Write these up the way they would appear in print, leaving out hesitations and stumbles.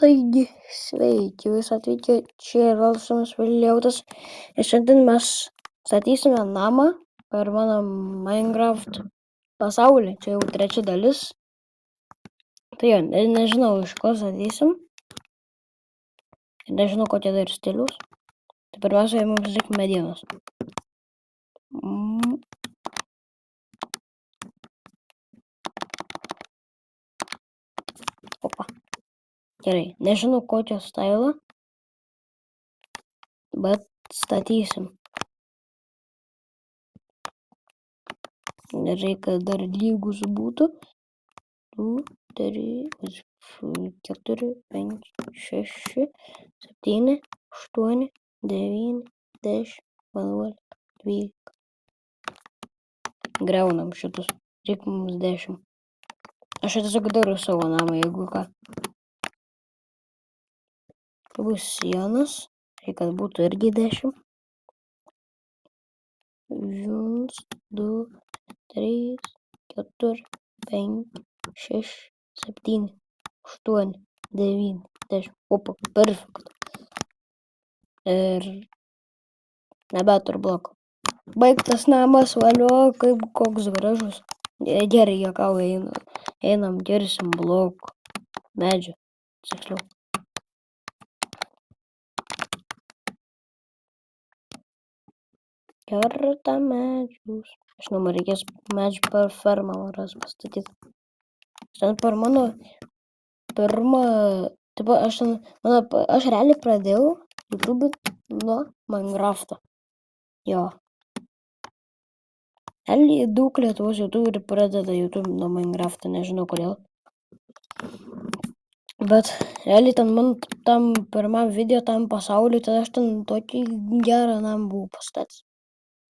Taigi, sveiki, jūs atvykę čia ir Valsomas Viliautas. Ir šiandien mes statysime namą per mano Minecraft pasaulį. Čia jau trečia dalis. Tai jo, nežinau, iš ko statysim. Ir nežinau, kokie dar stilius. Tai pirmiausia, mums reikia medienos. Opa. Gerai, nežinau, kokio stilo, bet statysim. Reikia dar lygus būtų. 2, 3, 4, 5, 6, 7, 8, 9, 10, 11, 12. Greunam šitus. Reikia mums 10. Aš tiesiog darau savo namą, jeigu ką. Tai bus sienas. Reikia, kad būtų irgi 10. 1, 2, 3, 4, 5, 6, 7, 8, 9, 10. Opa, perfekt. Ir nebeturiu blokų. Baigtas namas, valio, kaip koks gražus. Gerai, juokauju, einam, kirsim blokų. Medžių, tiksliau. Kerta medžius. Žinoma, man reikės medžių per fermą varas pastatyti. Ten per mano pirmą... Aš realiai pradėjau YouTube nuo Minecraft'o. Jo. Realiai daug Lietuvos YouTuberių pradeda YouTube nuo Minecraft'o, nežinau kodėl. Bet realiai ten man tam pirmam video, tam pasauliui, tai aš ten tokį gerą namą buvau pastatęs.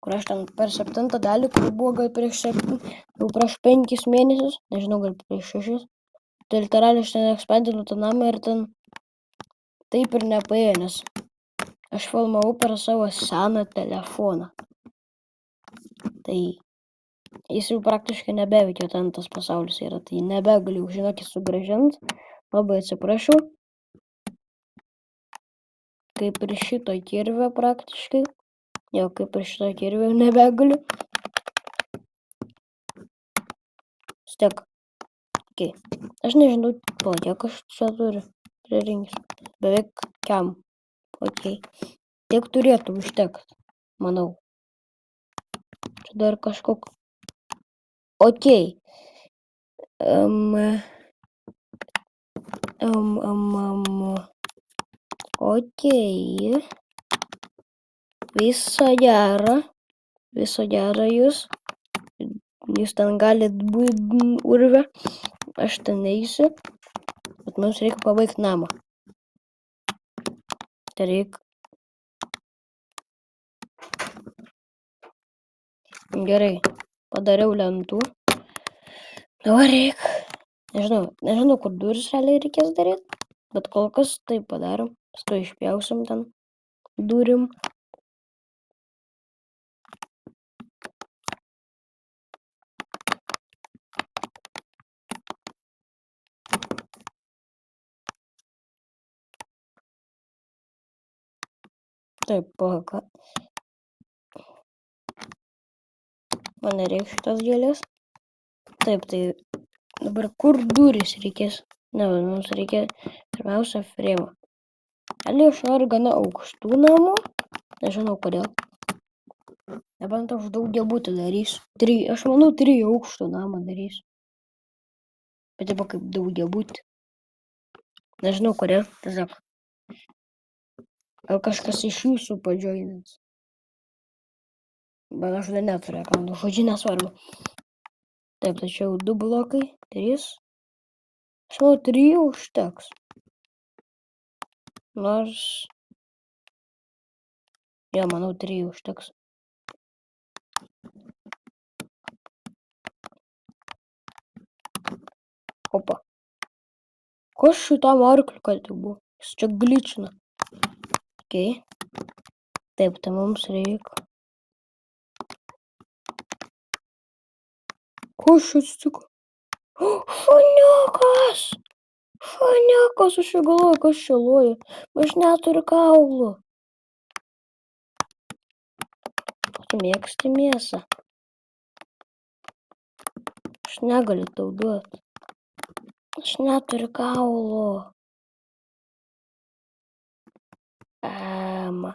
Kur aš ten per 7 dalį, kur buvo gal prieš 5 mėnesius, nežinau, gal prieš 6. Tai literaliai aš ten ekspandinau tą namą ir ten taip ir nepaėjo, nes aš filmavau per savo seną telefoną. Tai jis jau praktiškai nebeveikia, ten tas pasaulis yra, tai nebegaliu, žinokit, sugrąžinti. Labai atsiprašau. Kaip ir šito kirvio praktiškai. Jau kaip ir šito kirvio nebegaliu. Stek. Okay. Aš nežinau, kiek aš čia turiu pririnkti. Beveik kiam. Okay. Tiek turėtų užtekti, manau. Čia dar kažkok. Okay. Okay. Viso gero jūs. Jūs ten galit būti urve. Aš ten neįsiu. Bet mums reikia pabaigti namą. Tai reikia. Gerai. Padariau lentų. Dabar reikia. Nežinau, kur duris realiai reikės daryti. Bet kol kas tai padarom. Paskui išpjausim ten durim. Taip, paka. Man nereikia šitos gėlės. Taip, tai dabar kur duris reikės? Ne, mums reikia pirmiausia frėmą. Realiai aš noriu gana aukštų namų. Nežinau kodėl. Nebent aš daugiabutį darysiu. Aš manau, 3 aukštų namą darysiu. Bet taip kaip daugiabutį. Nežinau kodėl. Tiesiog. Gal kažkas iš jūsų padžioinins. Bet aš dar neturiu akauntų. Žodžiu, nesvarbu. Taip, tačiau 2 blokai. 3. Aš manau, 3 užteks. Nors... Jo, manau, 3 užteks. Opa. Kas šitam arkliu, kad tai buvo? Jis čia gličina. Okay. Taip, tai mums reikia. Kas šis atsitiko? Šuniukas! Šuniukas susigalvoja, kas čia loja. Aš neturiu kaulų. Tu mėgsti mėsą. Aš negaliu tau duoti. Aš neturiu kaulų. Ema.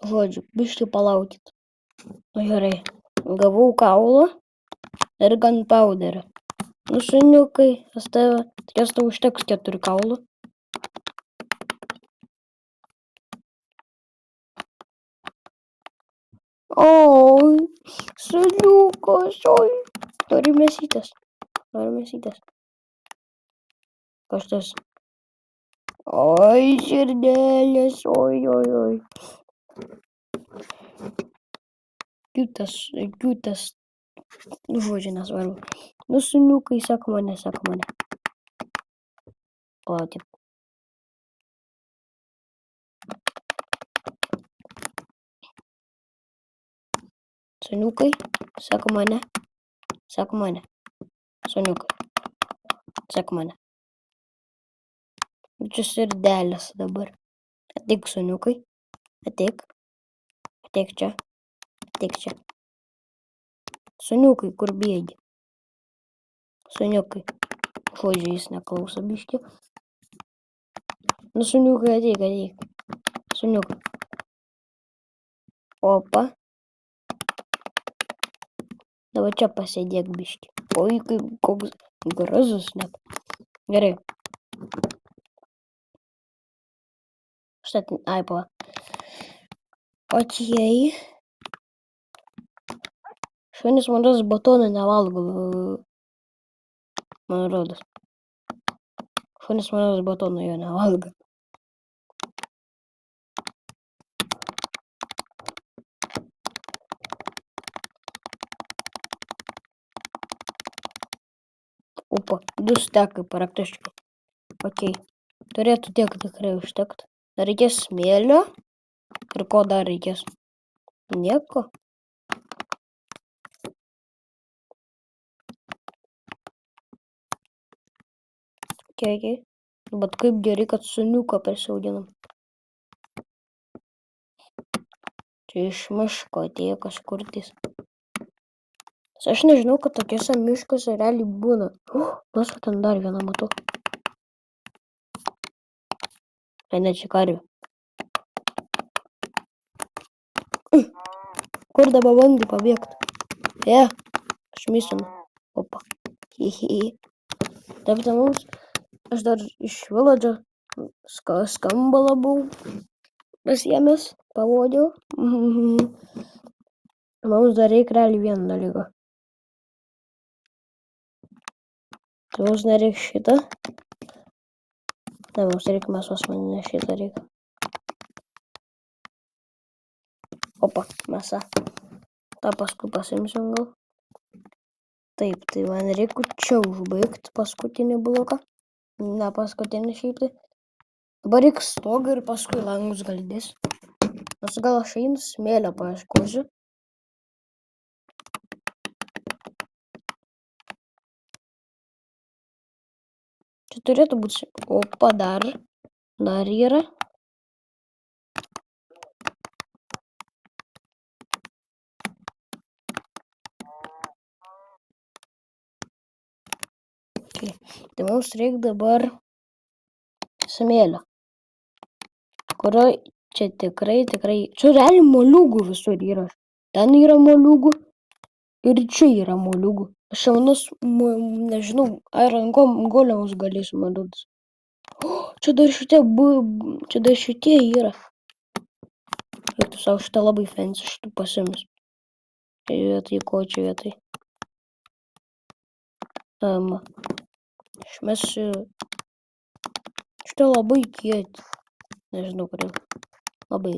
Žodžiu, biškį palaukit. Nu gerai. Gavau kaulą ir gunpowderį. Nu, šuniukai, tikės tau užteks 4 kaulų. Oi, šuniukas, oi. Noriu mėsytės. Kas tas? Oi, širdelės, oi. Kiūtas. Nu, žodžiu, nesvarbu. Nu, šuniukai, sek mane. Palaukit. Šuniukai, sek mane. Šuniukai, sek mane. Čia širdelės dabar. Ateik, šuniukai. Ateik čia. Šuniukai, kur bėgi? Šuniukai. Žodžiu, jis neklauso biškį. Nu, šuniukai, ateik. Šuniukai. Opa. Dabar čia pasėdėk biškį. Oi, koks gražus net. Gerai. Štai, pala. Okei. Šunys man rodos batoną nevalgo. Man rodos. Šunys man rodos batoną jo nevalgo. Opa, 2 stekai praktiškai. Okei. Turėtų tiek tikrai užtekt. Dar reikės smėlio. Ir ko dar reikės? Nieko. Okei. Bet kaip gerai, kad šuniuką prisiauginam. Čia iš miško atėjo kažkur tais. Aš nežinau, kad tokiuose miškuose realiai būna. Nors ten dar vieną matau. Ne, čia karvė. Kur dabar bandai pabėgti? Aš misinu. Opa. Taip, tai mums. Aš dar iš viladžio skambalą buvau pasiėmęs, pavodiau. Mums dar reikia realiai vieną dalyką. Tai mums nereikia šitą. Ne, mums reikia mėsos, man ne šitą reikia. Opa, mėsa. Ta paskui pasimsim gal. Taip, tai man reikia čia užbaigti paskutinį bloką. Ne paskutinį šiaip tai. Dabar reikia stogą ir paskui langus galdys. Nors gal aš einu smėlio paieškosiu. Čia turėtų būti. Opa, dar yra. Okay. Tai mums reikia dabar smėlio. Kurio čia tikrai. Čia realiai moliūgų visur yra. Ten yra moliūgų. Ir čia yra moliūgų. Aš jaunas, nežinau, Iron Golemus galėsiu man rodos. Čia dar šitie yra. Ir tu savo šitą labai fancy šitų pasimis. Vietai, ko čia vietai? Išmesiu. Šitą labai kieti. Nežinau, kodėl. Labai.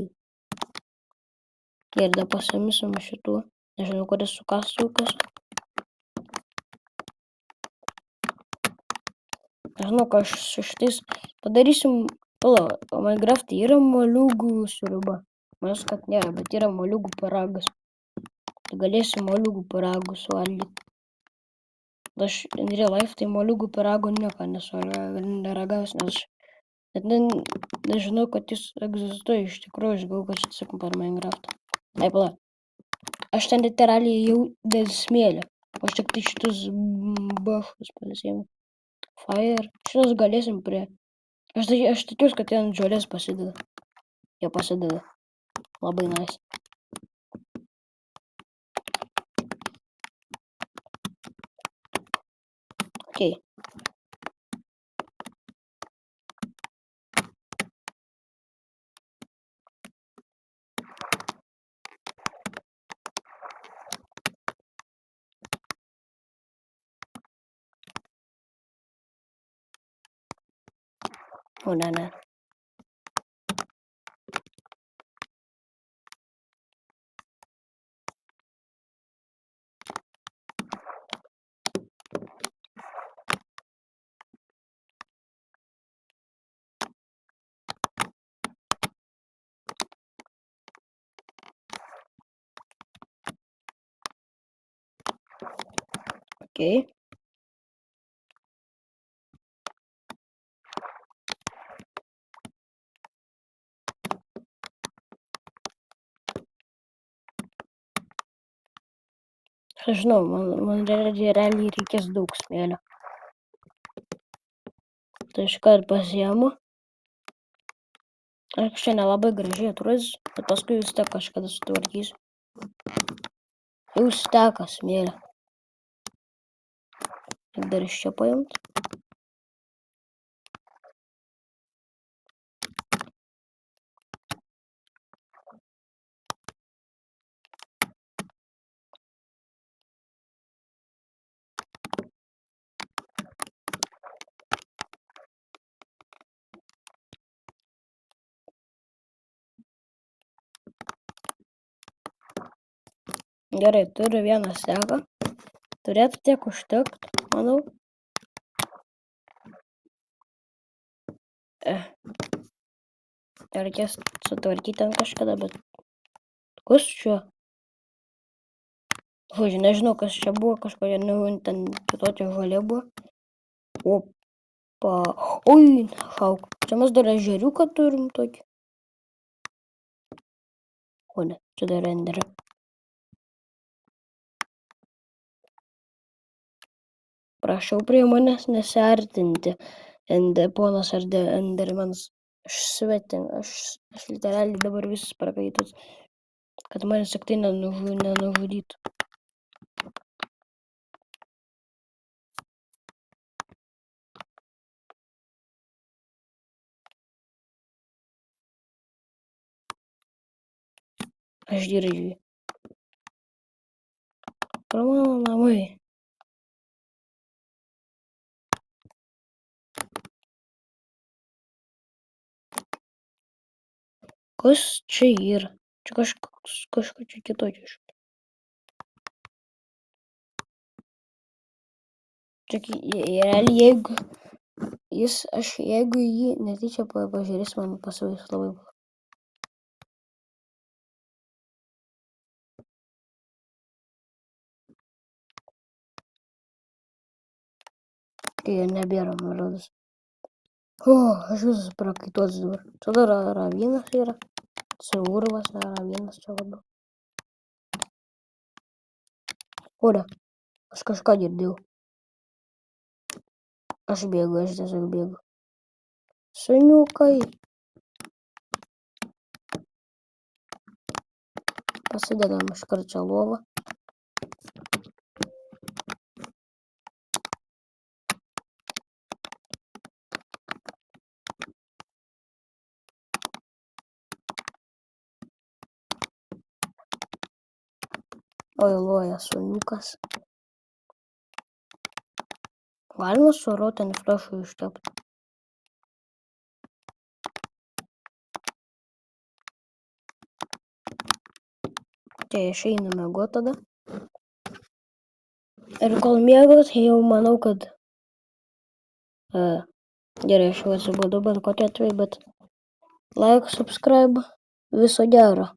Ir dar pasimisim šitų. Nežinau, kodėl sukasiu. Nežinau, ką aš su šitais padarysim. O Minecraft'e yra moliūgų sriuba. Manęs, kad nėra, bet yra moliūgų pyragas. Tu galėsi moliūgų pyragų suvalgyti. Aš in real life tai moliūgų pyrago nieko neragavęs, nes aš net nežinau, kad jis egzistuoja iš tikrųjų, aš galvoju, kad čia sakau per Minecraftą. Ai, pala. Aš ten literaliai jau dėl smėlio. Aš tik tai šitus bašus pasiėmiau. Fire. Šitus galėsim prie... Aš tikiuosi, kad ten žolės pasideda. Jie pasideda. Labai nice. Okay. O, ne. Okay. Aš žinau, man realiai reikės daug smėlio. Tai iškart pasiėmu. Aš čia nelabai gražiai atrodys, bet paskui vis tiek kažkada sutvarkysiu. Jau steka smėlio. Tik dar iš čia paimt. Gerai, turiu vieną steką. Turėtų tiek užtekt, manau. Reikės sutvarkyti ten kažkada, bet... Kas čia? Žodžiu, nežinau, kas čia buvo, kažkokia, ten kitokia žolė buvo. Opa. Oi, šauk. Čia mes dar ežeriuką turim tokį. O ne, čia dar enderė. Prašau prie manęs nesiartinti, ponas endermans. Aš literaliai dabar visas prakaitus, kad manęs tik tai nenužudytų. Aš girdžiu. Pro mano namai. Kas čia yra? Čia kažko čia kitokio. Čia realiai, jeigu jį netyčia pažiūrės, man pasivais labai. Kai nebėra, man rodos. O, aš visas prakaituotas dabar. Čia dar ravynas yra. Čia urvas, ne ravynas čia labiau. Ore, aš kažką girdėjau. Aš tiesiog bėgu. Šuniukai. Pasidedam iškart čia lovą. Oi, loja šuniukas. Galima su roten flešų iškepti. Tai išeinu miegot tada. Ir kol miegot, jau manau, kad... Gerai, aš jau atsibudau, bet kokie atveju, bet... Like, subscribe, viso gero.